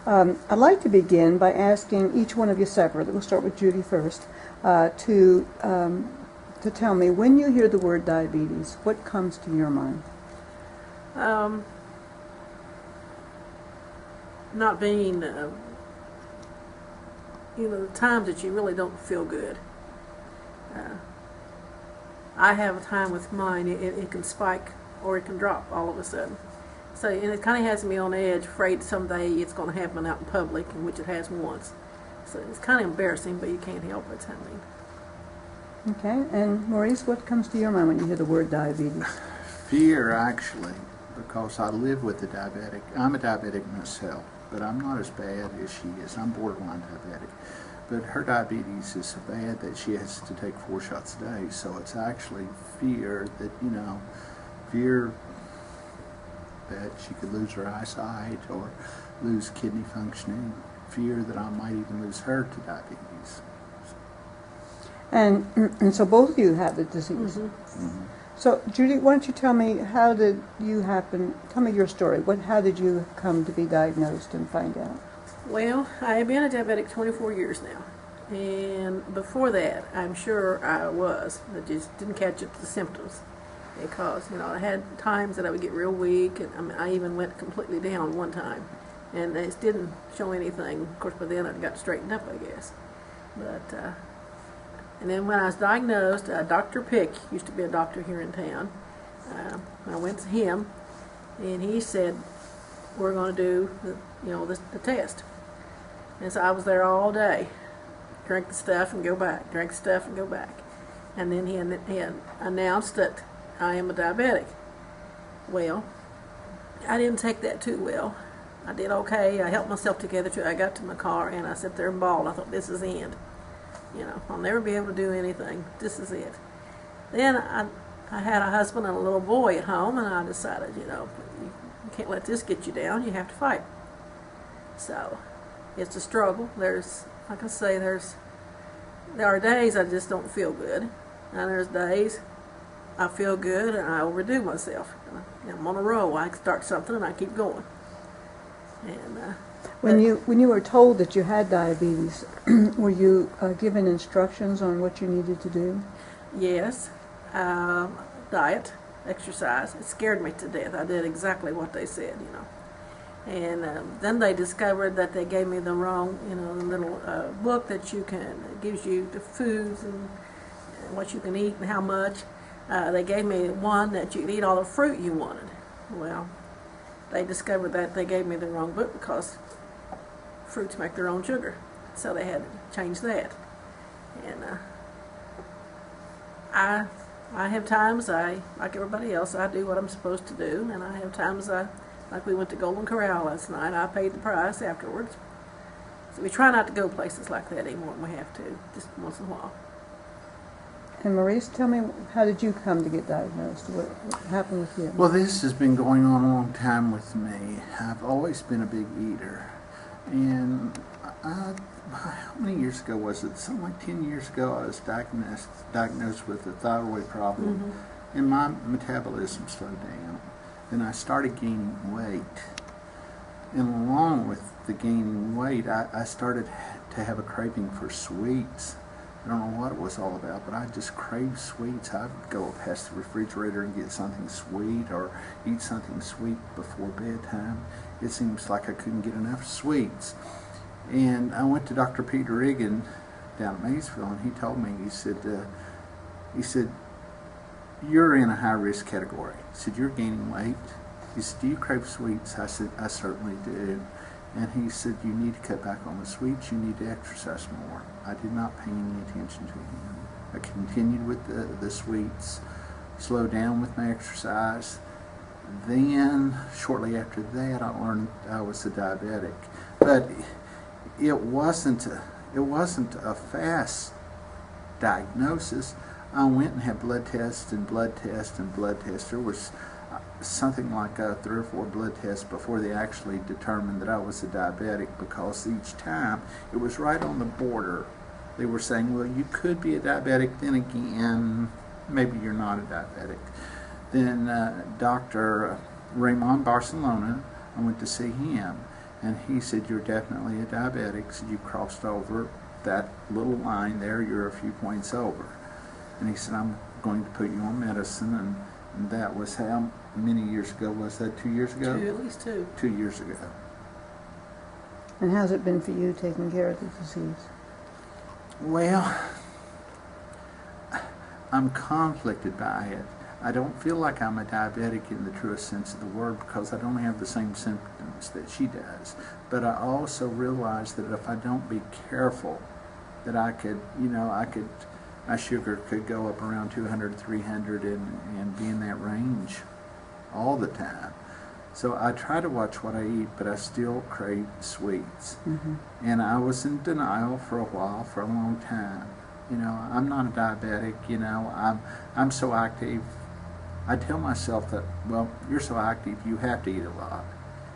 I'd like to begin by asking each one of you separately. We'll start with Judy first. To tell me, when you hear the word diabetes, what comes to your mind? Not being, the times that you really don't feel good. I have a time with mine, it can spike or it can drop all of a sudden. So, and it kind of has me on edge, afraid someday it's going to happen out in public, in which it has once. So it's kind of embarrassing, but you can't help it. Okay, and Maurice, what comes to your mind when you hear the word diabetes? Fear, actually, because I live with a diabetic. I'm a diabetic myself, but I'm not as bad as she is. I'm borderline diabetic. But her diabetes is so bad that she has to take 4 shots a day. So it's actually fear that, fear that she could lose her eyesight or lose kidney functioning, fear that I might even lose her to diabetes. And so both of you have the disease. Mm-hmm. Mm-hmm. So Judy, why don't you tell me, tell me your story. How did you come to be diagnosed and find out? Well, I have been a diabetic 24 years now. And before that, I'm sure I was. I just didn't catch up to the symptoms. Because, I had times that I would get real weak, and I even went completely down one time. And it didn't show anything. Of course, by then I got straightened up, I guess. But, and then when I was diagnosed, Dr. Pick used to be a doctor here in town. I went to him, and he said, we're going to do, the test. And so I was there all day. Drink the stuff and go back, drink the stuff and go back. And then he had announced that I am a diabetic. Well, I didn't take that too well. I did okay. I helped myself together till I got to my car, and I sat there and bawled. I thought, this is the end. I'll never be able to do anything. This is it. Then I had a husband and a little boy at home, and I decided, you can't let this get you down. You have to fight. So it's a struggle. There's, like I say, there are days I just don't feel good, and there's days I feel good and I overdo myself. I'm on a roll. I start something and I keep going. And when you were told that you had diabetes, were you given instructions on what you needed to do? Yes. Diet, exercise. It scared me to death. I did exactly what they said, And then they discovered that they gave me the wrong, little book that gives you the foods and what you can eat and how much. They gave me one that you could eat all the fruit you wanted. Well, they discovered that they gave me the wrong book because fruits make their own sugar. So they had to change that. And I have times, like everybody else, I do what I'm supposed to do. And I have times, like we went to Golden Corral last night, I paid the price afterwards. So we try not to go places like that anymore when we have to, just once in a while. And Maurice, tell me, how did you come to get diagnosed? What happened with you? Well, this has been going on a long time with me. I've always been a big eater. And how many years ago was it? Something like 10 years ago, I was diagnosed with a thyroid problem. Mm-hmm. And my metabolism slowed down. Then I started gaining weight. And along with the gaining weight, I started to have a craving for sweets. I don't know what it was all about, but I just craved sweets. I would go past the refrigerator and get something sweet or eat something sweet before bedtime. It seems like I couldn't get enough sweets. And I went to Dr. Peter Riggin down at Maysville, and he told me, he said, you're in a high-risk category. He said, you're gaining weight. He said, do you crave sweets? I said, I certainly do. And he said, you need to cut back on the sweets, you need to exercise more. I did not pay any attention to him. I continued with the sweets, slowed down with my exercise. Then, shortly after that, I learned I was a diabetic. But it wasn't a fast diagnosis. I went and had blood tests and blood tests and blood tests. There was something like 3 or 4 blood tests before they actually determined that I was a diabetic, because each time it was right on the border. They were saying, well, you could be a diabetic, then again, maybe you're not a diabetic. Then Dr. Raymond Barcelona, I went to see him, And he said, "You're definitely a diabetic. So you crossed over that little line there. You're a few points over." And he said, "I'm going to put you on medicine." And that was how many years ago was that? 2 years ago? At least two. 2 years ago. And how's it been for you taking care of the disease? Well, I'm conflicted by it. I don't feel like I'm a diabetic in the truest sense of the word because I don't have the same symptoms that she does. But I also realize that if I don't be careful, that I could, my sugar could go up around 200, 300 and be in that range all the time. So I try to watch what I eat, but I still crave sweets. Mm-hmm. And I was in denial for a while, for a long time. I'm not a diabetic, I'm so active. I tell myself that, well, you're so active, you have to eat a lot.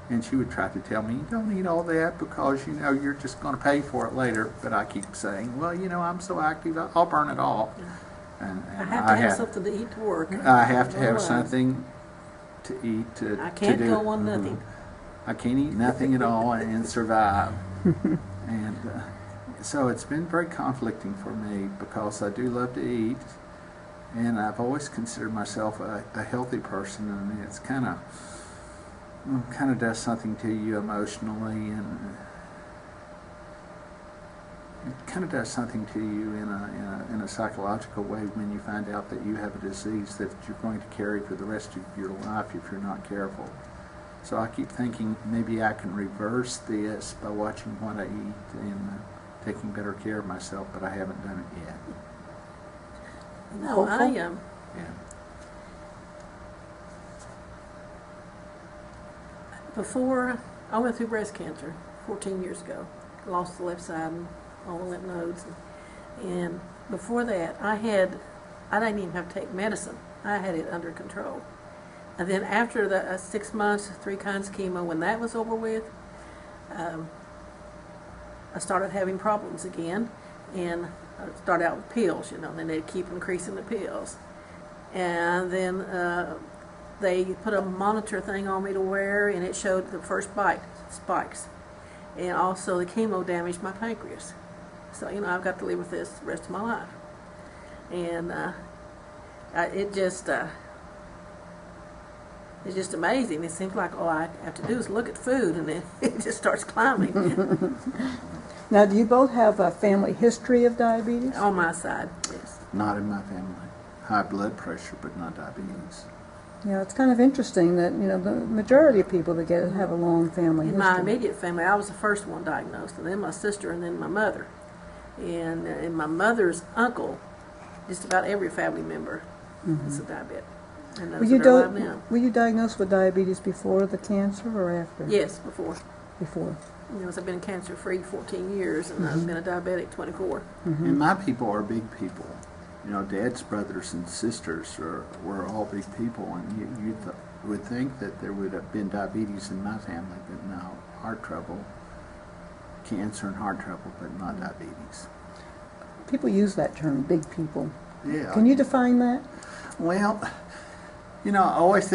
And she would try to tell me, you don't eat all that because, you're just going to pay for it later. But I keep saying, well, I'm so active, I'll burn it all. And I have to have something to eat to work. I have to have something to eat to I can't do. go on nothing. I can't eat nothing at all and survive. And so it's been very conflicting for me because I do love to eat. And I've always considered myself a healthy person, and it's kind of does something to you emotionally, and it kind of does something to you in a psychological way when you find out that you have a disease that you're going to carry for the rest of your life if you're not careful. So I keep thinking maybe I can reverse this by watching what I eat and taking better care of myself, but I haven't done it yet. No, I am. Yeah. Before I went through breast cancer 14 years ago, lost the left side and all the lymph nodes, and before that I didn't even have to take medicine. I had it under control. And then after the 6 months, 3 kinds of chemo, when that was over with, I started having problems again, and I started out with pills, and then they'd keep increasing the pills. And then they put a monitor thing on me to wear, and it showed the first spikes. And also the chemo damaged my pancreas. So, I've got to live with this the rest of my life. And it's just amazing. It seems like all I have to do is look at food, and then it just starts climbing. Now, do you both have a family history of diabetes? On my side, yes. Not in my family. High blood pressure, but not diabetes. Yeah, it's kind of interesting that, the majority of people that get it have a long family In history. my immediate family, I was the first one diagnosed, and then my sister, and then my mother. And my mother's uncle, just about every family member is a diabetic. And those that are alive now. Were you diagnosed with diabetes before the cancer or after? Yes, before. Before. I've been cancer-free 14 years, and I've been a diabetic 24. Mm-hmm. And my people are big people. Dad's brothers and sisters were all big people, and you would think that there would have been diabetes in my family, but no, heart trouble, cancer and heart trouble, but not diabetes. People use that term, big people. Yeah. Can you define that? Well, I always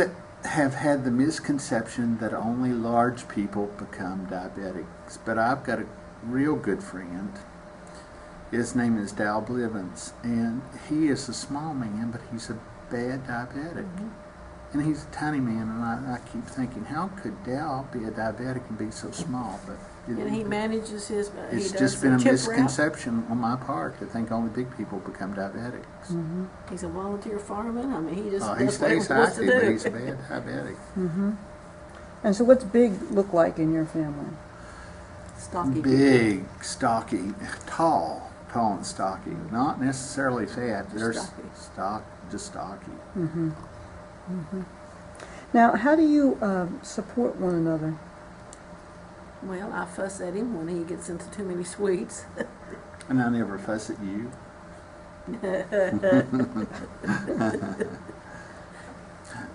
have had the misconception that only large people become diabetics, but I've got a real good friend. His name is Dal Blivens, and he is a small man, but he's a bad diabetic. Mm-hmm. And he's a tiny man, and I keep thinking, how could Dal be a diabetic and be so small? But and he manages his. It's just been a misconception on my part to think only big people become diabetics. Mm-hmm. He's a volunteer fireman. He just he stays active, but he's a bad diabetic. Mm-hmm. And so, what's big look like in your family? Stocky. Big, stocky, tall and stocky. Not necessarily fat. There's just stocky. Mm-hmm. Mm-hmm. Now, how do you support one another? Well, I fuss at him when he gets into too many sweets. And I never fuss at you.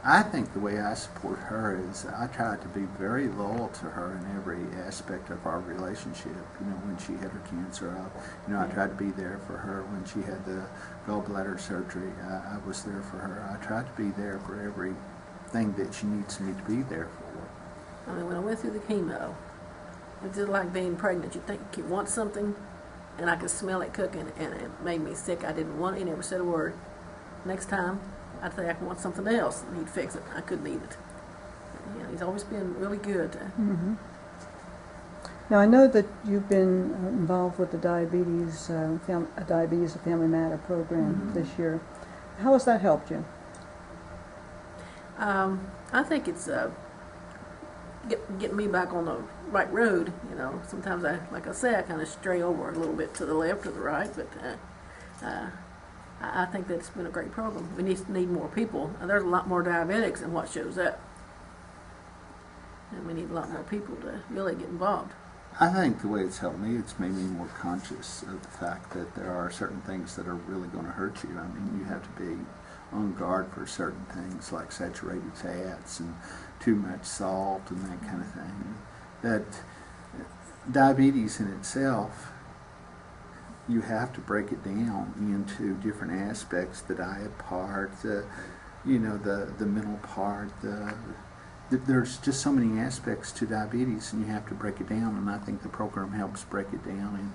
I think the way I support her is I try to be very loyal to her in every aspect of our relationship. When she had her cancer, I tried to be there for her. When she had the gallbladder surgery, I was there for her. I tried to be there for everything that she needs me to be there for. When I went through the chemo, It's just like being pregnant. You think you want something, and I could smell it cooking, and it made me sick. I didn't want it. He never said a word. Next time, I'd say I want something else, and he'd fix it. I couldn't eat it. You know, he's always been really good. Now, I know that you've been involved with the Diabetes a Family Matter program this year. How has that helped you? I think it's getting me back on the right road. You know, sometimes like I say, I kind of stray over a little bit to the left or the right, but I think that's been a great program. We need more people. There's a lot more diabetics than what shows up, and we need a lot more people to really get involved. I think the way it's helped me, it's made me more conscious of the fact that there are certain things that are really going to hurt you. I mean, you have to be on guard for certain things like saturated fats and too much salt and that kind of thing. That diabetes in itself, you have to break it down into different aspects: the diet part, the mental part, there's just so many aspects to diabetes, and you have to break it down. And I think the program helps break it down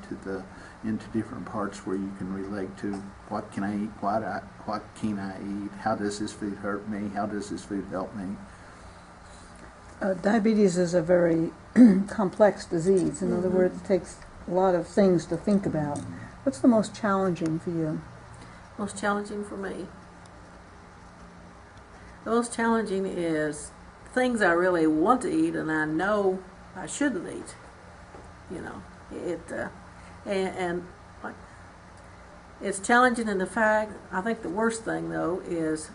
into different parts where you can relate to what can I eat, what can I eat, how does this food hurt me, how does this food help me. Diabetes is a very complex disease. In other words, it takes a lot of things to think about. What's the most challenging for you? Most challenging for me? The most challenging is things I really want to eat and I know I shouldn't eat. You know, and it's challenging in the fact, I think the worst thing though is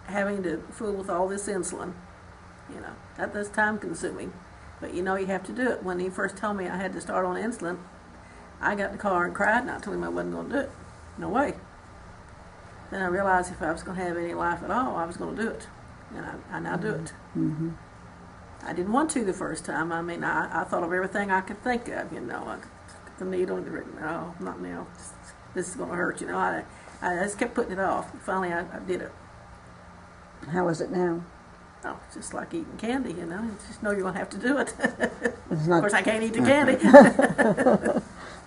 having to fool with all this insulin. You know, that's time consuming, but you know you have to do it. When he first told me I had to start on insulin, I got in the car and cried, and I told him I wasn't going to do it. No way. Then I realized if I was going to have any life at all, I was going to do it, and I now do it. I didn't want to the first time. I mean, I thought of everything I could think of. You know, the needle, no, not now. This is going to hurt. You know, I just kept putting it off. Finally, I did it. How is it now? Oh, it's just like eating candy, you know. You just know you're going to have to do it. It's not... Of course, I can't eat the candy.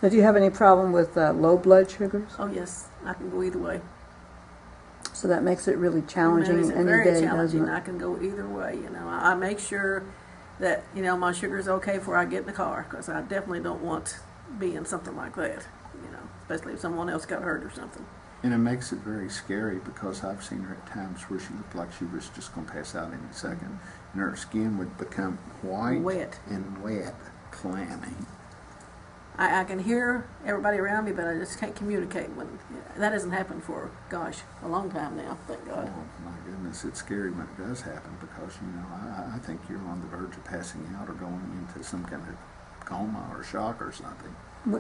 Now, do you have any problem with low blood sugars? Oh, yes. I can go either way. So that makes it really challenging any very day, challenging. doesn't it? I can go either way, you know. I make sure that, you know, my sugar's okay before I get in the car, because I definitely don't want to be in something like that, you know, especially if someone else got hurt or something. And it makes it very scary because I've seen her at times where she looked like she was just going to pass out any second, and her skin would become white and wet, clammy. I can hear everybody around me, but I just can't communicate. That hasn't happened for, gosh, a long time now, thank God. Oh, my goodness, it's scary when it does happen because, you know, I think you're on the verge of passing out or going into some kind of coma or shock or something.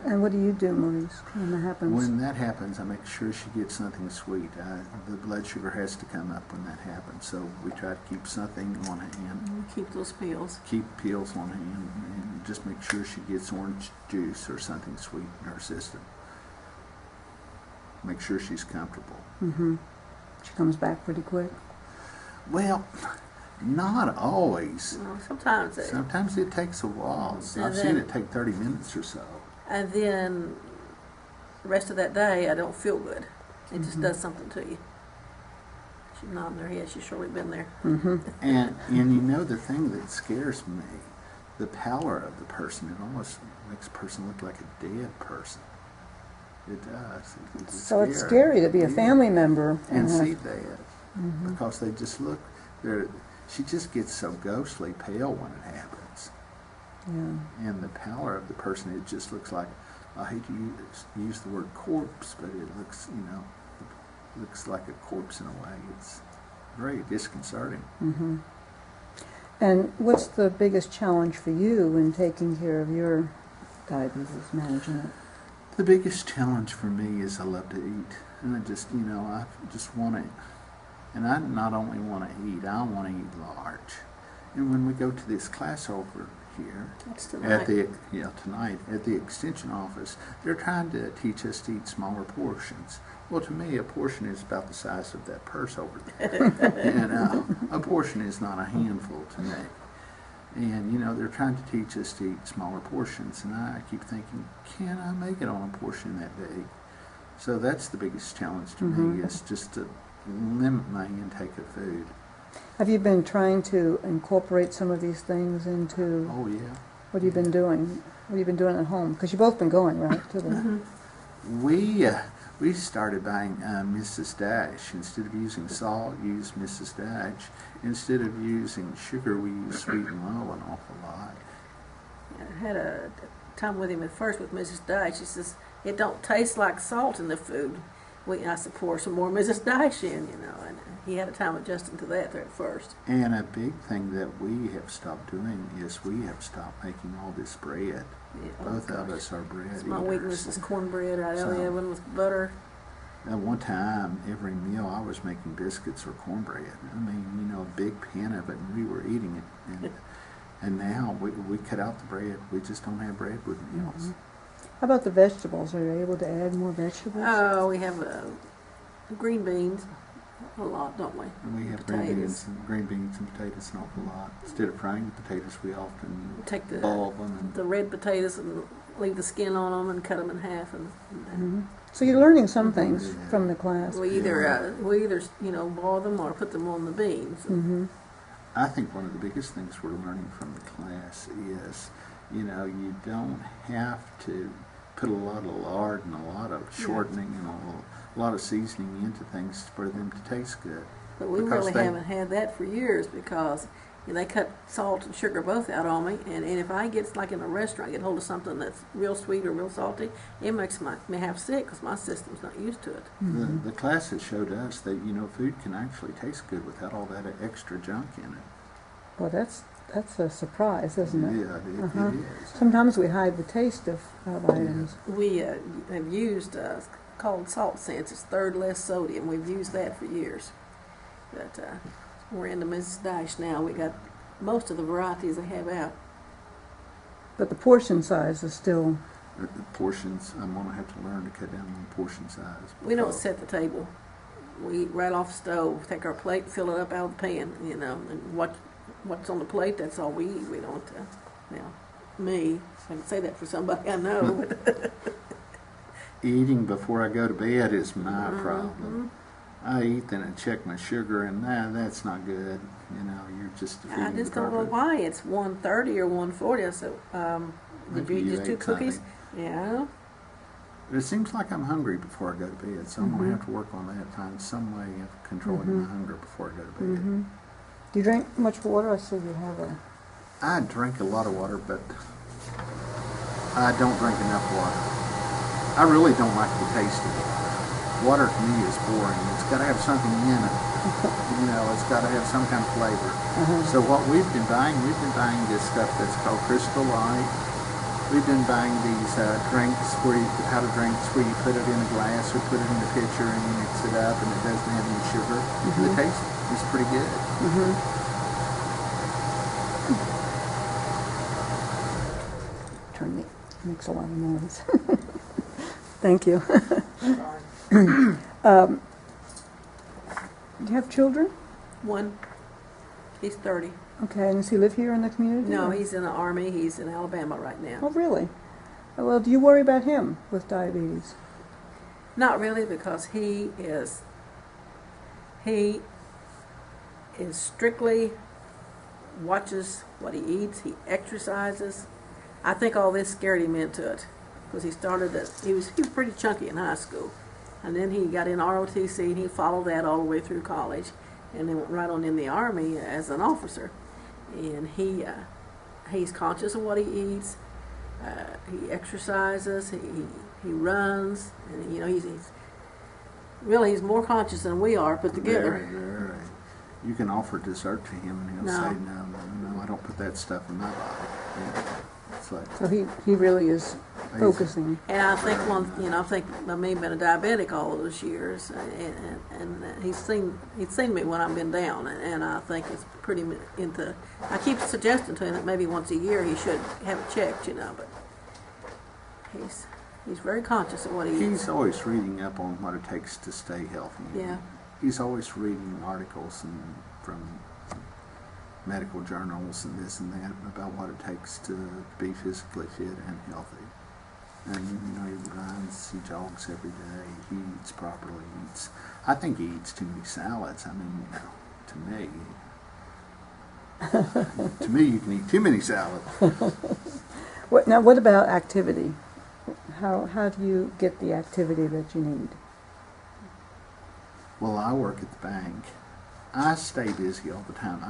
And what do you do, Maurice, when that happens? When that happens, I make sure she gets something sweet. The blood sugar has to come up when that happens, so we try to keep something on hand. Keep those pills. Keep pills on hand, and just make sure she gets orange juice or something sweet in her system. Make sure she's comfortable. She comes back pretty quick. Well, not always. Well, sometimes it takes a while. I've seen it take 30 minutes or so. And then the rest of that day, I don't feel good. It just does something to you. She's nodding her head. She's surely been there. And you know the thing that scares me, the pallor of the person. It almost makes a person look like a dead person. It does. It's So it's scary to be a family member and see that because they just look. She just gets so ghostly pale when it happens. Yeah. And the pallor of the person, it just looks like, I hate to use the word corpse, but it looks, you know, looks like a corpse in a way. It's very disconcerting. And what's the biggest challenge for you in taking care of your diabetes, managing it? The biggest challenge for me is I love to eat. And I just, you know, I just want to, and I not only want to eat, I want to eat large. And when we go to this class over here tonight at the extension office, they're trying to teach us to eat smaller portions. Well, to me, a portion is about the size of that purse over there, and a portion is not a handful to me. And, you know, they're trying to teach us to eat smaller portions, and I keep thinking, can I make it on a portion that big? So that's the biggest challenge to me, is just to limit my intake of food. Have you been trying to incorporate some of these things into Oh, yeah. what have you been doing? What have you been doing at home? Because you've both been going, right, to the... We started buying Mrs. Dash. Instead of using salt, use Mrs. Dash. Instead of using sugar, we use sweet and low an awful lot. I had a time with him at first with Mrs. Dash. He says, it don't taste like salt in the food. I said, pour some more Mrs. Dash in, you know, and he had a time adjusting to that there at first. And a big thing that we have stopped doing is we have stopped making all this bread. Yeah, Both of us are bread It's my eaters. weakness is cornbread out of the So- oven with butter. At one time, every meal I was making biscuits or cornbread. I mean, you know, a big pan of it, and we were eating it. And now we cut out the bread. We just don't have bread with meals. How about the vegetables? Are you able to add more vegetables? Oh, we have green beans a lot, don't we? And we have Potatoes. green beans and potatoes an awful lot. Instead of frying the potatoes, we often Take boil them. And the red potatoes and leave the skin on them and cut them in half. And So you're learning some things from the class. we either you know, boil them or put them on the beans. I think one of the biggest things we're learning from the class is, you know, you don't have to put a lot of lard and a lot of shortening and a lot of seasoning into things for them to taste good. But we really haven't had that for years because they cut salt and sugar both out on me. And if I get, like in a restaurant, get hold of something that's real sweet or real salty, it makes me half sick because my system's not used to it. The class has showed us that, you know, food can actually taste good without all that extra junk in it. Well, that's a surprise, isn't it? Yeah, it is. Sometimes we hide the taste of items. We have used called Salt Sense. It's third less sodium. We've used that for years. But we're into Mrs. Dash now. We got most of the varieties they have out. But the portion size is still... The portions, I'm going to have to learn to cut down on the portion size. We don't set the table. We eat right off the stove. Take our plate, fill it up out of the pan, you know, and what's on the plate, that's all we eat. We don't, me, I can say that for somebody I know. But Eating before I go to bed is my problem. I eat, then I check my sugar, and that's not good. You know, you're just defeating I just the don't know purpose. why it's 1:30 or 1:40. I said, did Maybe you eat you just 2 ate cookies? something. Yeah. But it seems like I'm hungry before I go to bed, so I'm going to have to work on that, find some way of controlling my hunger before I go to bed. Do you drink much water? I see you have a... I drink a lot of water, but I don't drink enough water. I really don't like the taste of water. Water to me is boring. It's got to have something in it. You know, it's got to have some kind of flavor. So what we've been buying this stuff that's called Crystal Light. We've been buying these drinks, powder drinks, where you put it in a glass or put it in a pitcher and you mix it up, and it doesn't have any sugar. The taste is pretty good. Makes a lot of noise. Thank you. Do you have children? One. He's 30. Okay, and does he live here in the community? No, or- he's in the Army. He's in Alabama right now. Oh, really? Well, do you worry about him with diabetes? Not really, because he is strictly watches what he eats. He exercises. I think all this scared him into it, because he was pretty chunky in high school, and then he got in ROTC and he followed that all the way through college, and then went right on in the Army as an officer. And he's conscious of what he eats. He exercises. He runs, and you know he's more conscious than we are put together. Very. You can offer dessert to him, and he'll No. say, no, I don't put that stuff in my body. Yeah. It's like, So he really is focusing. And I think I may have been a diabetic all those years, and he's seen me when I've been down, and I think it's pretty into. I keep suggesting to him that maybe once a year he should have it checked, but he's very conscious of what he eats. he's always reading up on what it takes to stay healthy. Yeah. He's always reading articles from medical journals and this and that about what it takes to be physically fit and healthy. And he runs, he jogs every day, he eats properly, I think he eats too many salads. I mean, to me, you can eat too many salads. Now, what about activity? How do you get the activity that you need? Well, I work at the bank. I stay busy all the time.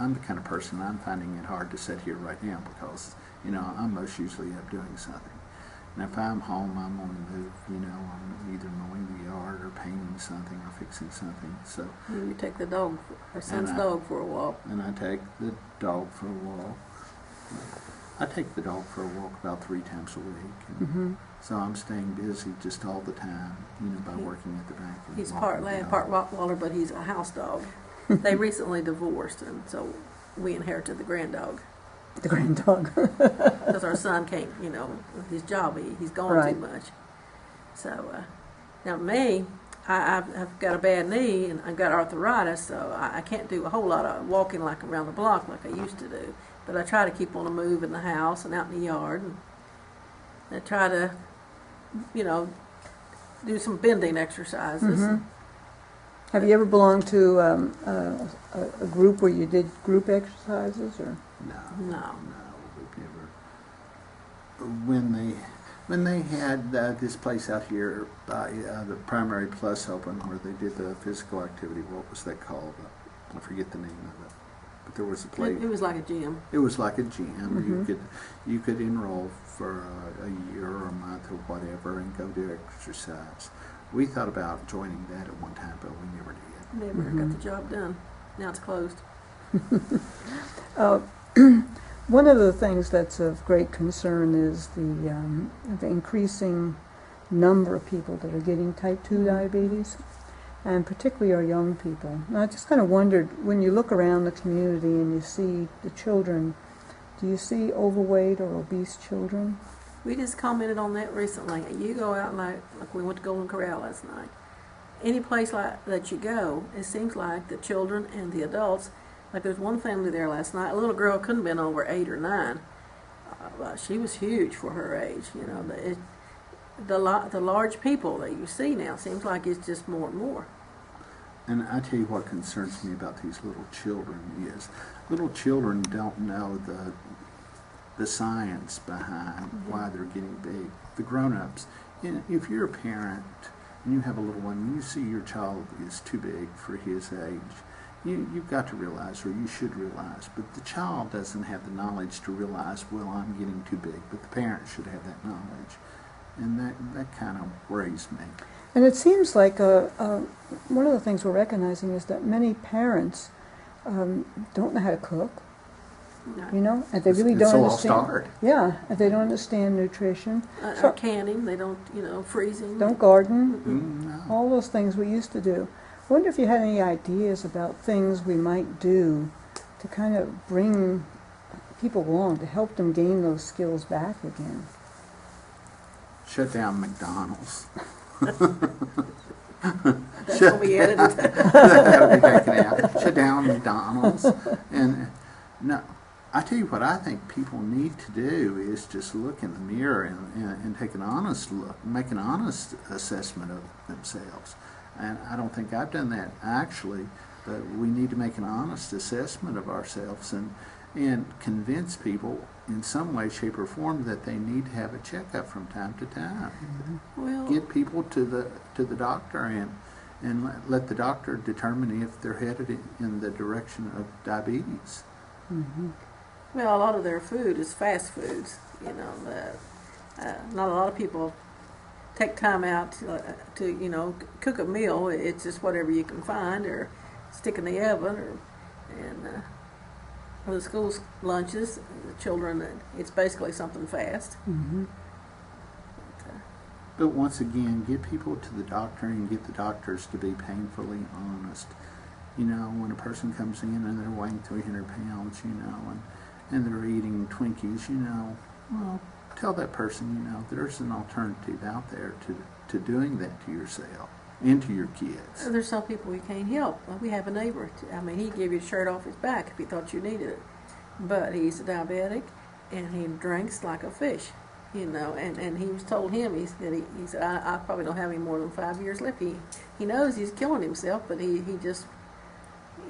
I'm the kind of person, I'm finding it hard to sit here right now because, I'm most usually up doing something. And if I'm home, I'm on the move, I'm either mowing the yard or painting something or fixing something. So You take the dog, our son's dog, for a walk. And I take the dog for a walk. I take the dog for a walk about 3 times a week. And so I'm staying busy just all the time, by working at the bank. He's part lab, part Rottweiler, but he's a house dog. They recently divorced, and so we inherited the grand dog. The grand dog. Because our son can't, with his job, he's gone too much. So, now me, I've got a bad knee and I've got arthritis, so I can't do a whole lot of walking like around the block like I used to do. But I try to keep on the move in the house and out in the yard, and I try to, do some bending exercises. Have you ever belonged to a group where you did group exercises, or? No, we've never. When they had this place out here by the Primary Plus open where they did the physical activity, what was that called? I forget the name of it. But there was a place. It was like a gym. It was like a gym. You could enroll for a year or a month or whatever and go do exercise. We thought about joining that at one time, but we never did. Never got the job done. Now it's closed. One of the things that's of great concern is the increasing number of people that are getting type 2 diabetes, and particularly our young people. And I just kind of wondered, when you look around the community and you see the children, do you see overweight or obese children? We just commented on that recently. You go out like we went to Golden Corral last night. Any place like that you go, it seems like the children and the adults. Like there's one family there last night. A little girl couldn't have been over 8 or 9. She was huge for her age. The large people that you see now seems like it's just more and more. And I tell you what concerns me about these little children is little children don't know the science behind why they're getting big. The grown-ups, if you're a parent and you have a little one and you see your child is too big for his age, you've got to realize, or you should realize, but the child doesn't have the knowledge to realize, well, I'm getting too big, but the parent should have that knowledge. And that kind of worries me. And it seems like one of the things we're recognizing is that many parents don't know how to cook. No. And they really don't understand. It's a lost art. Yeah, and they don't understand nutrition. Or canning, they don't, freezing. Don't garden. No. All those things we used to do. I wonder if you had any ideas about things we might do to kind of bring people along, to help them gain those skills back again. Shut down McDonald's. That's what we edited. That's got to be taken out. Shut down McDonald's. And no, I tell you what I think people need to do is just look in the mirror and take an honest look, make an honest assessment of themselves. And I don't think I've done that actually, but we need to make an honest assessment of ourselves and convince people in some way, shape, or form that they need to have a checkup from time to time. Well, Get people to the doctor and let the doctor determine if they're headed in the direction of diabetes. Well, a lot of their food is fast foods. Not a lot of people take time out to cook a meal. It's just whatever you can find or stick in the oven and the school lunches, the children, it's basically something fast. But once again, get people to the doctor and get the doctors to be painfully honest. When a person comes in and they're weighing 300 pounds, and they're eating Twinkies, well, tell that person, there's an alternative out there to doing that to yourself. into your kids. There's some people you can't help. We have a neighbor. I mean, he'd give you a shirt off his back if he thought you needed it. But he's a diabetic, and he drinks like a fish, you know. And he was told him, he said, I probably don't have any more than 5 years left. He knows he's killing himself, but he just,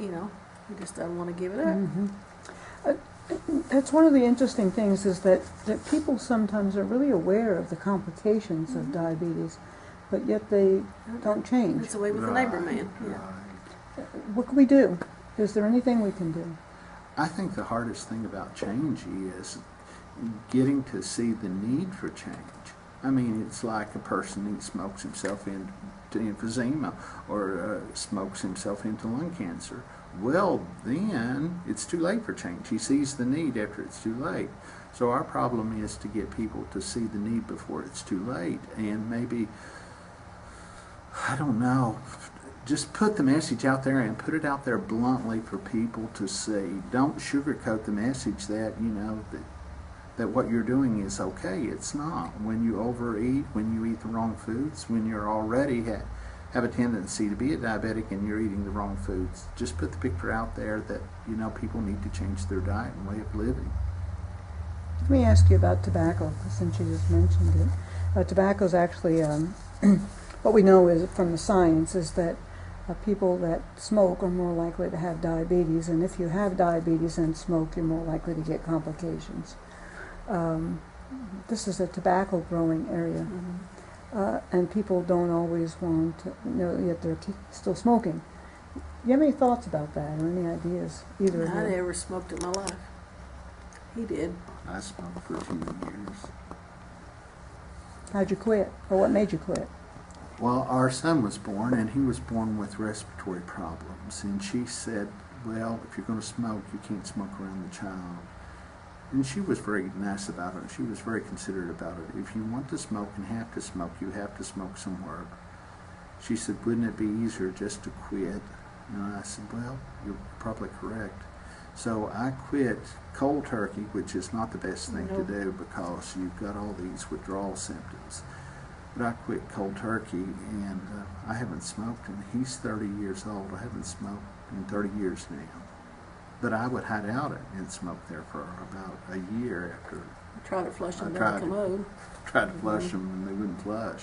you know, he just doesn't want to give it up. Mm-hmm. That's one of the interesting things is that people sometimes are really aware of the complications of diabetes, but yet they don't change. That's the way with the neighbor man. Yeah. Right. What can we do? Is there anything we can do? I think the hardest thing about change is getting to see the need for change. I mean, it's like a person who smokes himself into emphysema or smokes himself into lung cancer. Well, then it's too late for change. He sees the need after it's too late. So our problem is to get people to see the need before it's too late, and maybe, I don't know, just put the message out there and put it out there bluntly for people to see. Don't sugarcoat the message that, you know, that what you're doing is okay. It's not. When you overeat, when you eat the wrong foods, when you're already have a tendency to be a diabetic and you're eating the wrong foods, just put the picture out there that, you know, people need to change their diet and way of living. Let me ask you about tobacco, since you just mentioned it. Tobacco is actually, what we know is from the science is that people that smoke are more likely to have diabetes, and if you have diabetes and smoke, you're more likely to get complications. This is a tobacco growing area, and people don't always want to, you know, yet they're still smoking. Do you have any thoughts about that or any ideas? Either of you? I never smoked in my life. He did. I smoked for a few years. How'd you quit, or what made you quit? Well, our son was born, and he was born with respiratory problems. And she said, well, if you're going to smoke, you can't smoke around the child. And she was very nice about it. She was very considerate about it. If you want to smoke and have to smoke, you have to smoke somewhere. She said, wouldn't it be easier just to quit? And I said, well, you're probably correct. So I quit cold turkey, which is not the best thing to do because you've got all these withdrawal symptoms. But I quit cold turkey, and I haven't smoked, and he's 30 years old. I haven't smoked in 30 years now. But I would hide out and smoke there for about a year after. I tried to flush them down the commode. Tried to flush them, and they wouldn't flush.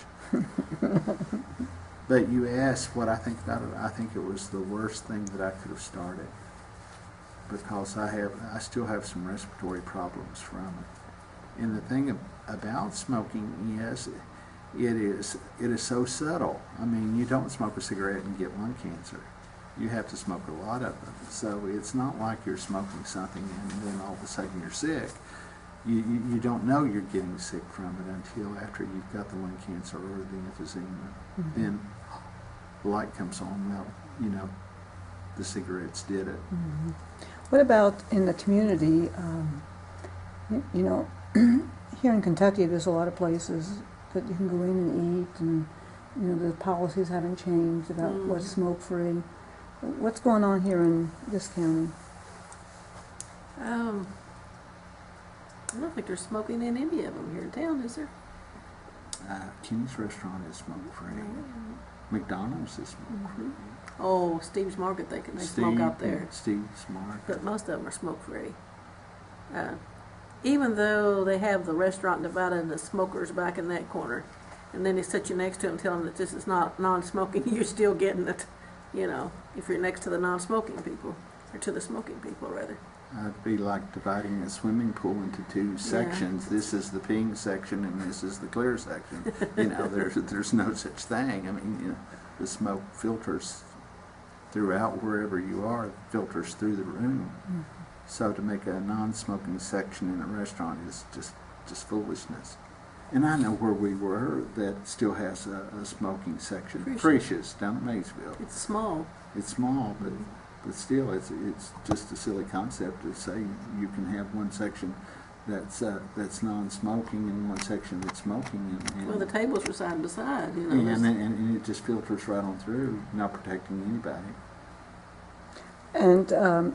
But you asked what I think about it. I think it was the worst thing that I could have started because I still have some respiratory problems from it. And the thing about smoking is it is so subtle. I mean, you don't smoke a cigarette and get lung cancer. You have to smoke a lot of them. So it's not like you're smoking something and then all of a sudden you're sick. You don't know you're getting sick from it until after you've got the lung cancer or the emphysema. Mm-hmm. Then the light comes on, well, you know, the cigarettes did it. Mm-hmm. What about in the community? You know, here in Kentucky, there's a lot of places that you can go in and eat, and you know the policies haven't changed about what's smoke-free. What's going on here in this county? I don't think there's smoking in any of them here in town, is there? Kenny's restaurant is smoke-free. McDonald's is smoke-free. Oh, Steve's Market, they smoke out there. Steve's Market. But most of them are smoke-free. Even though they have the restaurant divided into smokers back in that corner, and then they sit you next to them and tell them that this is not non-smoking, you're still getting it, you know, if you're next to the non-smoking people, or to the smoking people, rather. It'd be like dividing a swimming pool into two sections. This is the pink section and this is the clear section. You know, there's no such thing. I mean, you know, the smoke filters throughout wherever you are, filters through the room. Mm-hmm. So to make a non-smoking section in a restaurant is just foolishness. And I know where we were that still has a smoking section. Precious down at Maysville. It's small. It's small, but still, it's just a silly concept to say you can have one section that's non-smoking and one section that's smoking. And well, the tables are side by side, you know. And it just filters right on through, not protecting anybody. And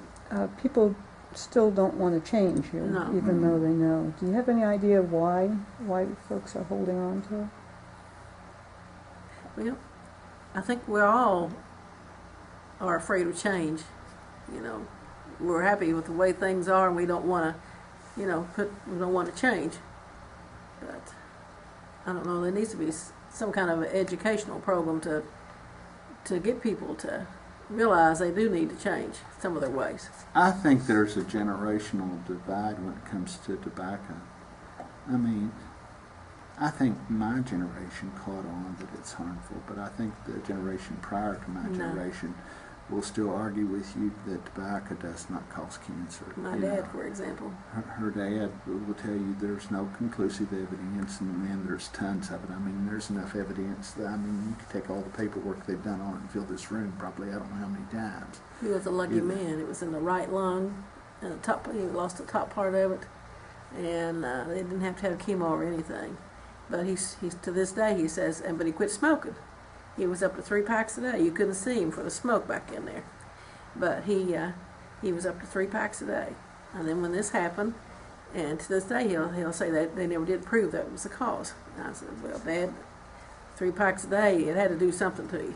people still don't want to change here, even though they know. Do you have any idea why folks are holding on to it? Well, I think we all are afraid of change. You know, we're happy with the way things are, and we don't want to, we don't want to change. But I don't know. There needs to be some kind of an educational program to get people to realize they do need to change some of their ways. I think there's a generational divide when it comes to tobacco. I mean, I think my generation caught on that it's harmful, but I think the generation prior to my generation will still argue with you that tobacco does not cause cancer. My dad, for example. Her dad will tell you there's no conclusive evidence, and then there's tons of it. I mean, there's enough evidence that, I mean, you could take all the paperwork they've done on it and fill this room probably I don't know how many times. He was a lucky man. It was in the right lung, and the top. He lost the top part of it, and they didn't have to have chemo or anything. But he's to this day, he says, but he quit smoking. He was up to 3 packs a day. You couldn't see him for the smoke back in there. But he was up to 3 packs a day. And then when this happened, and to this day he'll say that they never did prove that was the cause. And I said, well, Dad, 3 packs a day, it had to do something to you.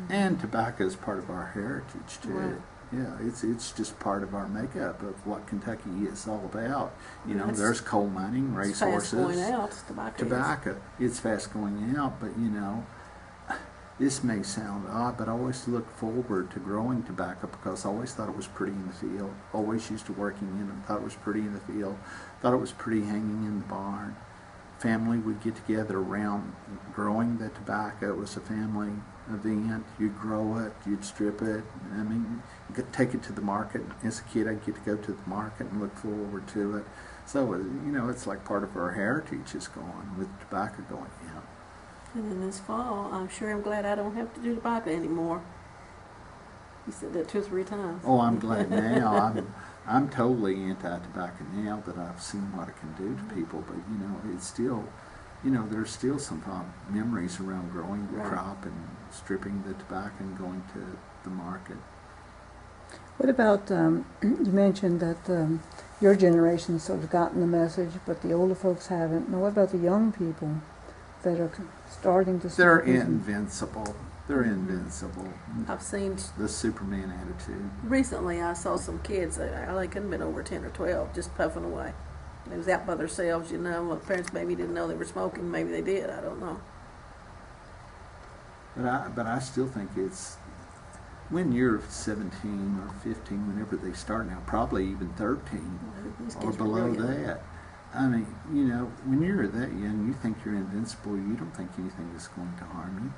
And tobacco is part of our heritage too. Right. Yeah, it's just part of our makeup of what Kentucky is all about. You know, That's- there's coal mining, It's racehorses, fast going out, tobacco. It's fast going out, but you know, this may sound odd, but I always look forward to growing tobacco because I always thought it was pretty in the field. Always used to working in it, thought it was pretty in the field, thought it was pretty hanging in the barn. Family would get together around growing the tobacco. It was a family event. You'd grow it, you'd strip it. I mean, you could take it to the market. As a kid, I'd get to go to the market and look forward to it. So, you know, it's like part of our heritage is gone with tobacco going out. And then this fall, I'm sure I'm glad I don't have to do tobacco anymore. He said that 2 or 3 times. Oh, I'm glad now. I'm totally anti-tobacco now that I've seen what it can do to people. But you know, it's still, you know, there's still some memories around growing the crop and stripping the tobacco and going to the market. What about, you mentioned that your generation's sort of gotten the message, but the older folks haven't. Now, what about the young people that are starting to They're smoke? invincible. They're invincible. I've seen The Superman attitude. recently. I saw some kids. They couldn't have been over 10 or 12, just puffing away. They was out by themselves, you know. Well, parents maybe didn't know they were smoking. Maybe they did. I don't know. But I still think it's when you're 17 or 15, whenever they start now, probably even 13 These or kids were below brilliant. that. I mean, you know, when you're that young, you think you're invincible. You don't think anything is going to harm you.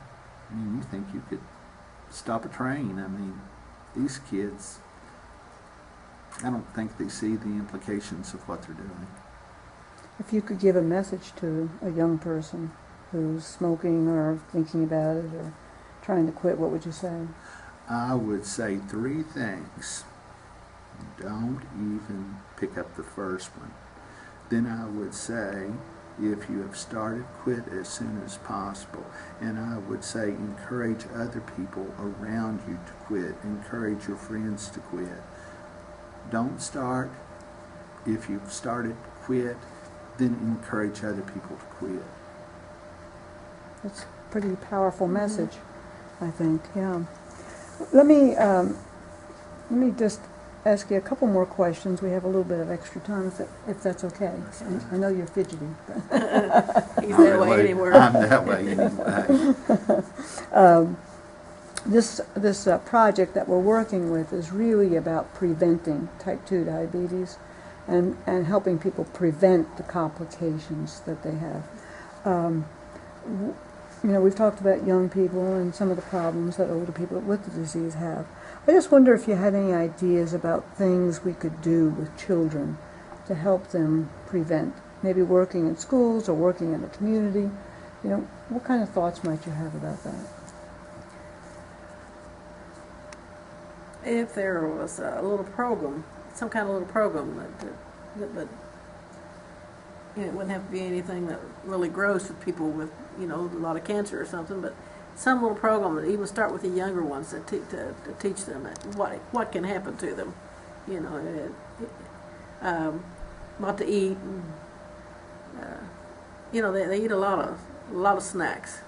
I mean, you think you could stop a train. I mean, these kids, I don't think they see the implications of what they're doing. If you could give a message to a young person who's smoking or thinking about it or trying to quit, what would you say? I would say 3 things. Don't even pick up the first one. Then I would say, if you have started, quit as soon as possible. And I would say encourage other people around you to quit. Encourage your friends to quit. Don't start. If you've started, quit. Then encourage other people to quit. That's a pretty powerful message, I think, yeah. Let me just ask you a couple more questions. We have a little bit of extra time, if that's okay. I know you're fidgety. He's that way anywhere. I'm that way anyway. This project that we're working with is really about preventing type 2 diabetes and helping people prevent the complications that they have. You know, we've talked about young people and some of the problems that older people with the disease have. I just wonder if you had any ideas about things we could do with children to help them prevent, maybe working in schools or working in the community. You know, what kind of thoughts might you have about that? If there was a little program, some kind of little program, but you know, it wouldn't have to be anything that really gross with people with, you know, a lot of cancer or something, but some little program that even start with the younger ones to teach them what can happen to them, you know, what to eat. And, you know, they eat a lot of snacks.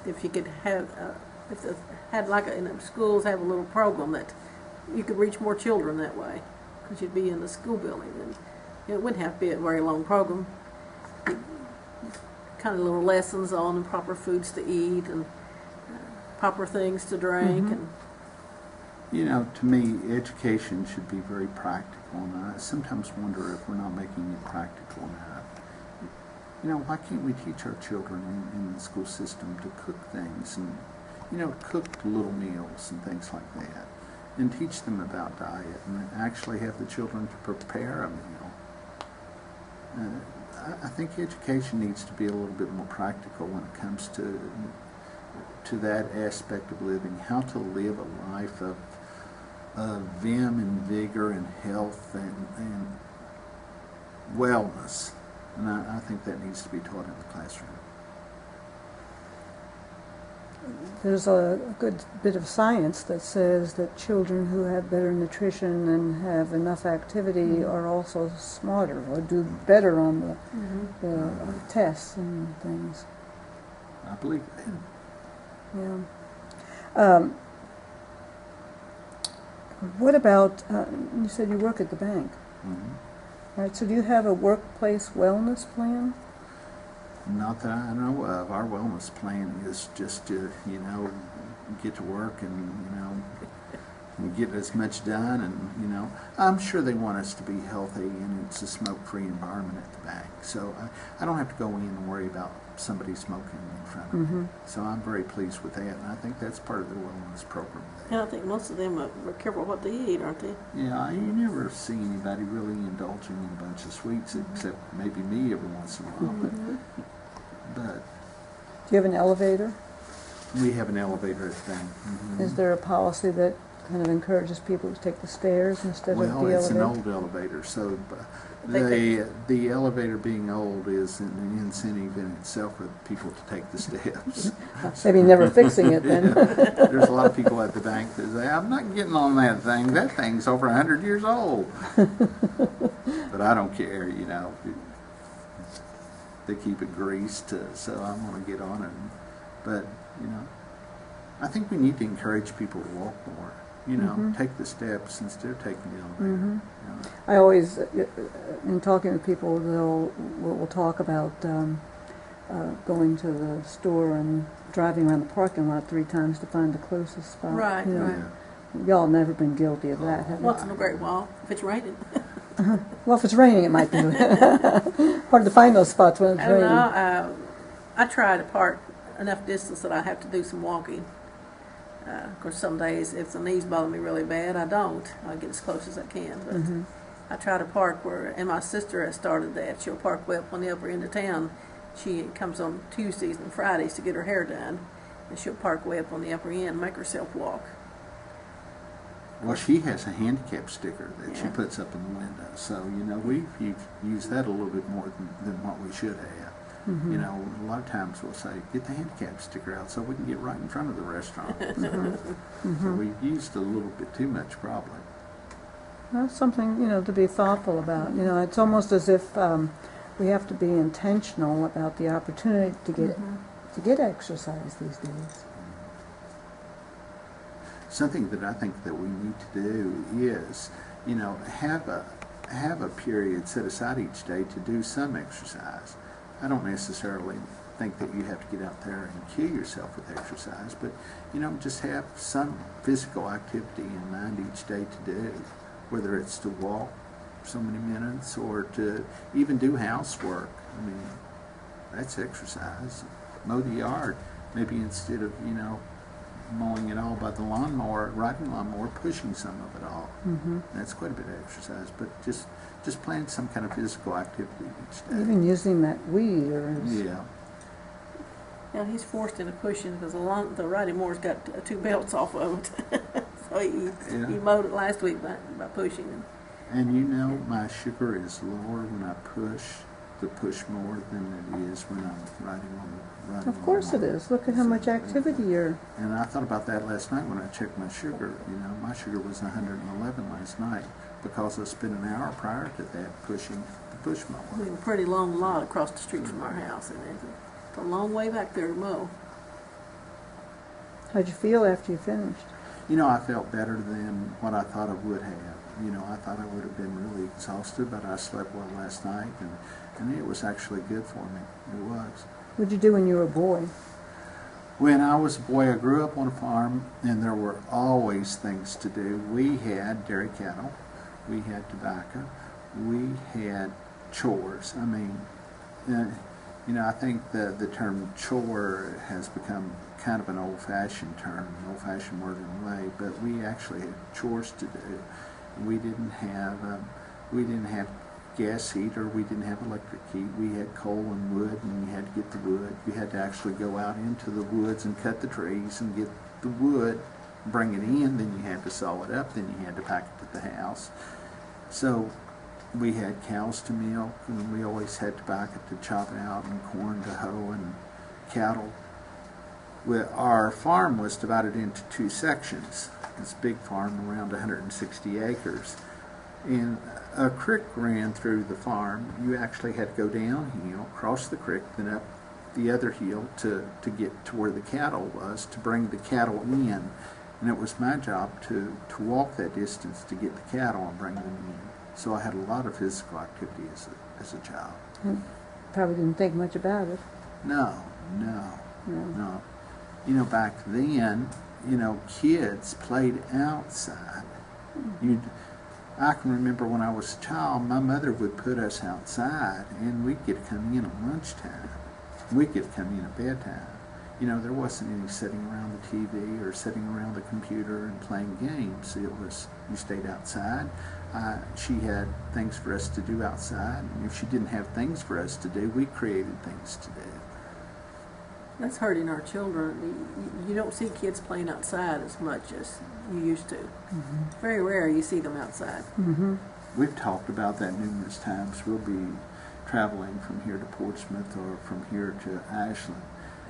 if you could have, if they had like in the schools have a little program that you could reach more children that way, because you'd be in the school building, and it wouldn't have to be a very long program. Kind of little lessons on the proper foods to eat and proper things to drink. And You know, to me, education should be very practical, and I sometimes wonder if we're not making it practical enough. You know, why can't we teach our children in the school system to cook things and, you know, cook little meals and things like that, and teach them about diet and actually have the children to prepare a meal? I think education needs to be a little bit more practical when it comes to that aspect of living, how to live a life of vim and vigor and health and wellness. And I think that needs to be taught in the classroom. There's a good bit of science that says that children who have better nutrition and have enough activity are also smarter or do better on the tests and things. I believe that. Yeah. What about, you said you work at the bank. All right, so do you have a workplace wellness plan? Not that I know of. Our wellness plan is just to, you know, get to work and, you know, get as much done. And, you know, I'm sure they want us to be healthy, and it's a smoke-free environment at the bank. So I don't have to go in and worry about somebody smoking in front of me. So I'm very pleased with that, and I think that's part of the wellness program. and I think most of them are careful what they eat, aren't they? Yeah, you never see anybody really indulging in a bunch of sweets, except maybe me every once in a while. But Do you have an elevator? we have an elevator at the bank. Is there a policy that kind of encourages people to take the stairs instead of the Well, it's elevator? an old elevator, so the elevator being old is an incentive in itself for people to take the steps. Maybe never fixing it then. There's a lot of people at the bank that say, "I'm not getting on that thing. That thing's over 100 years old." But I don't care, you know. They keep it greased, so I'm going to get on it. But, you know, I think we need to encourage people to walk more. You know, take the steps instead of taking the elevator. You know. I always, in talking with people, we'll talk about going to the store and driving around the parking lot 3 times to find the closest spot. Right, You know, right. Y'all never been guilty of that, have you? Once in a great while, if it's raining. Well, if it's raining, it might be hard to find those spots when it's I don't raining. know. I try to park enough distance that I have to do some walking. Of course, some days, if the knees bother me really bad, I don't. I get as close as I can. But I try to park where, and my sister has started that. She'll park way up on the upper end of town. She comes on Tuesdays and Fridays to get her hair done, and she'll park way up on the upper end and make herself walk. Well, she has a handicap sticker that she Yeah. puts up in the window. So, you know, we've used that a little bit more than what we should have. You know, a lot of times we'll say, get the handicap sticker out so we can get right in front of the restaurant. So we've used a little bit too much, probably. That's something, you know, to be thoughtful about. You know, it's almost as if we have to be intentional about the opportunity to get exercise these days. Something that I think that we need to do is, you know, have a period set aside each day to do some exercise. I don't necessarily think that you have to get out there and kill yourself with exercise, but, you know, just have some physical activity in mind each day to do, whether it's to walk so many minutes or to even do housework. I mean, that's exercise. Mow the yard, maybe instead of, you know, mowing it all by the lawnmower, riding lawnmower, pushing some of it all. That's quite a bit of exercise, but just plan some kind of physical activity each day. Even using that weed or Yeah. Yeah, he's forced into pushing because the riding mower's got 2 belts off of it. So he mowed it last week by pushing. And you know, my sugar is lower when I push the push more than it is when I'm riding on the Of course it is. Look at how much activity you're... And I thought about that last night when I checked my sugar. You know, my sugar was 111 last night because I spent an hour prior to that pushing the push mower. We have a pretty long lot across the street from our house, and it's a long way back there to mow. How'd you feel after you finished? You know, I felt better than what I thought I would have. You know, I thought I would have been really exhausted, but I slept well last night, and it was actually good for me. It was. What'd you do when you were a boy? When I was a boy, I grew up on a farm, and there were always things to do. We had dairy cattle, we had tobacco, we had chores. I mean, you know, I think the term chore has become kind of an old-fashioned term, an old-fashioned word in a way, but we actually had chores to do. We didn't have gas heater, we didn't have electric heat. We had coal and wood, and you had to get the wood. You had to actually go out into the woods and cut the trees and get the wood, bring it in, then you had to saw it up, then you had to pack it to the house. So we had cows to milk, and we always had tobacco to chop out, and corn to hoe, and cattle. Our farm was divided into two sections. This big farm, around 160 acres. And a creek ran through the farm. You actually had to go downhill, cross the creek, then up the other hill to get to where the cattle was, to bring the cattle in. And it was my job to walk that distance to get the cattle and bring them in. So I had a lot of physical activity as a child. You probably didn't think much about it. No. You know, back then, you know, kids played outside. I can remember when I was a child, my mother would put us outside, and we'd get to come in at lunchtime. We'd get to come in at bedtime. You know, there wasn't any sitting around the TV or sitting around the computer and playing games. It was, you stayed outside. She had things for us to do outside, and if she didn't have things for us to do, we created things to do. That's hurting our children. You don't see kids playing outside as much as you used to. Mm-hmm. Very rare you see them outside. Mm-hmm. We've talked about that numerous times. We'll be traveling from here to Portsmouth or from here to Ashland.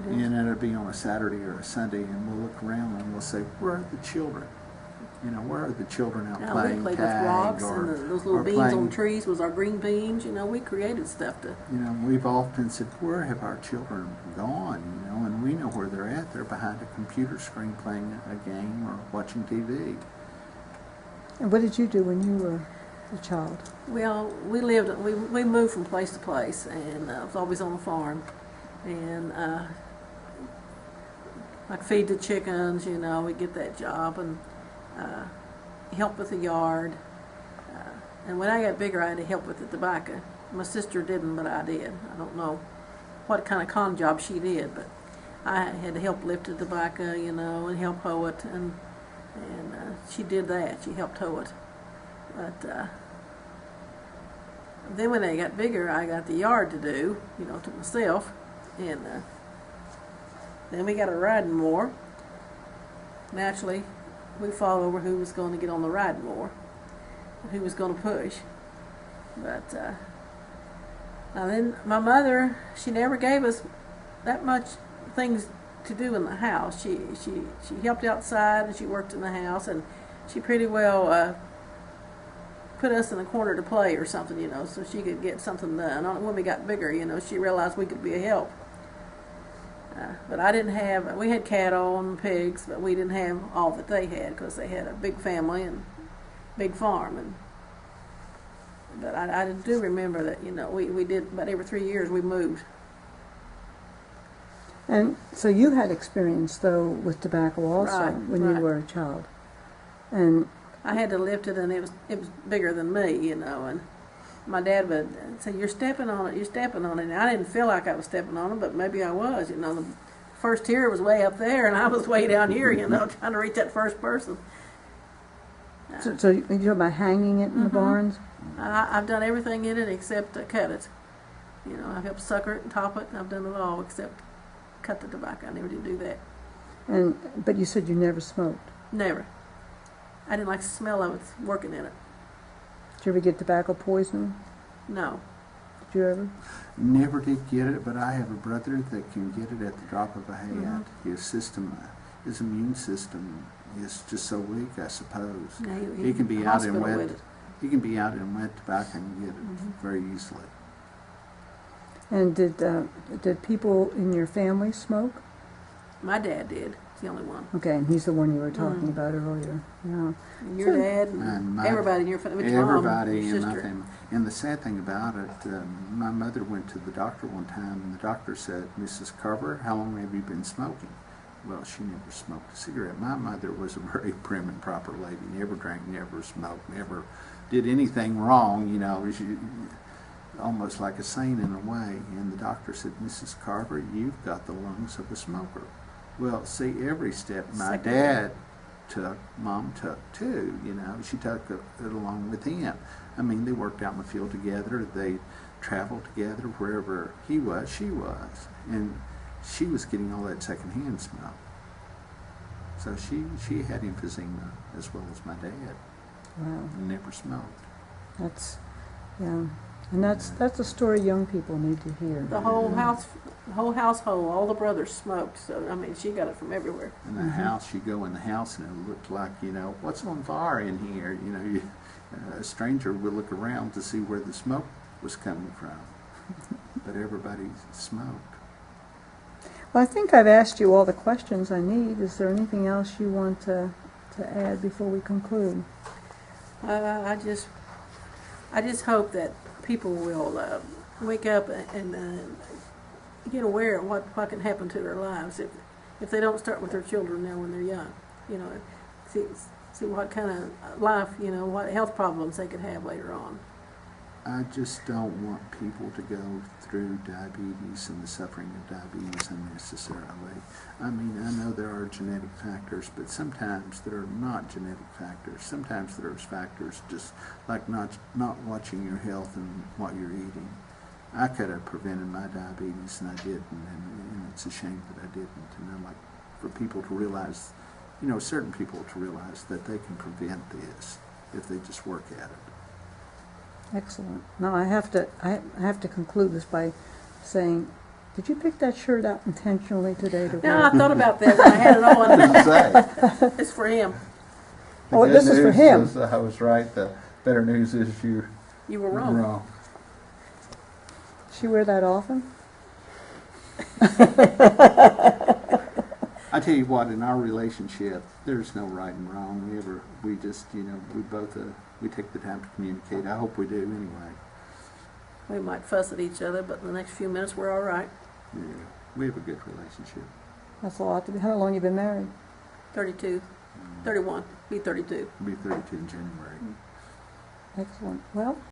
And it'll be on a Saturday or a Sunday, and we'll look around and we'll say, where are the children? You know, where are the children out playing we played tag? with rocks, or, and those little beans playing, on trees was our green beans. You know, we created stuff to... You know, we've often said, where have our children gone? You know, and we know where they're at. They're behind a computer screen playing a game or watching TV. And what did you do when you were a child? Well, we moved from place to place, and I was always on a farm. And like feed the chickens, you know, we get that job, and help with the yard. And when I got bigger, I had to help with the tobacco. My sister didn't, but I did. I don't know what kind of con job she did, but I had to help lift the tobacco, you know, and help hoe it, and she did that. She helped hoe it. But then when I got bigger, I got the yard to do, you know, to myself, and then we got a riding mower. Naturally, we fought over who was going to get on the riding mower, who was going to push. But now then, my mother, she never gave us that much things to do in the house. She helped outside, and she worked in the house, and she pretty well put us in a corner to play or something, you know, so she could get something done. When we got bigger, you know, she realized we could be a help. But I didn't have, we had cattle and pigs, but we didn't have all that they had, because they had a big family and big farm. But I do remember that, you know, we did, about every 3 years we moved. And so you had experience, though, with tobacco also, Right, when you were a child. And I had to lift it, and it was bigger than me, you know, and my dad would say, you're stepping on it, you're stepping on it. And I didn't feel like I was stepping on it, but maybe I was, you know. The first tier was way up there, and I was way down here, you know, trying to reach that first person. so you're talking about hanging it in the barns? I've done everything in it except cut it. You know, I've helped sucker it and top it, and I've done it all except cut the tobacco. I never did do that. But you said you never smoked. Never. I didn't like the smell of it working in it. Did you ever get tobacco poisoning? No. Did you ever? Never did get it, but I have a brother that can get it at the drop of a hat. His system, his immune system is just so weak, I suppose. Yeah, He can be out in hospital wet. with it. He can be out in wet tobacco and get it very easily. And did people in your family smoke? My dad did. the only one. Okay, and he's the one you were talking about earlier. Yeah. And your dad and everybody in your family. Everybody your in my sister. family. And the sad thing about it, my mother went to the doctor one time, and the doctor said, "Mrs. Carver, how long have you been smoking?" Well, she never smoked a cigarette. My mother was a very prim and proper lady. Never drank, never smoked, never did anything wrong. You know, she, almost like a saint in a way. And the doctor said, "Mrs. Carver, you've got the lungs of a smoker." Well, see, every step my dad took, Mom took too. You know, she took it along with him. I mean, they worked out in the field together. They traveled together. Wherever he was, she was. And she was getting all that secondhand smoke. So she had emphysema as well as my dad. Wow. And never smoked. That's, yeah. And that's a story young people need to hear. The whole household, all the brothers smoked. So I mean, she got it from everywhere. In the house, you go in the house and it looked like, you know, what's on fire in here? You know, a stranger would look around to see where the smoke was coming from. But everybody smoked. Well, I think I've asked you all the questions I need. Is there anything else you want to add before we conclude? I just hope that people will wake up and get aware of what can happen to their lives if they don't start with their children now when they're young. You know, see what kind of life, you know, what health problems they could have later on. I just don't want people to go through diabetes and the suffering of diabetes unnecessarily. I mean, I know there are genetic factors, but sometimes there are not genetic factors. Sometimes there's factors just like not watching your health and what you're eating. I could have prevented my diabetes and I didn't, and it's a shame that I didn't. And I'd like for people to realize, you know, certain people to realize that they can prevent this if they just work at it. Excellent. Now I have to conclude this by saying, did you pick that shirt out intentionally today to No, wear? I thought about that when I had it on. It's for him. Oh, this is for him. I was right. The better news is you You were wrong. She wear that often? I tell you what, in our relationship, there's no right and wrong. We just, you know, we both, we take the time to communicate. I hope we do anyway. We might fuss at each other, but in the next few minutes we're all right. Yeah, we have a good relationship. That's a lot to be. How long you been married? 32, 31, be 32. We'll be 32 in January. Excellent. Well,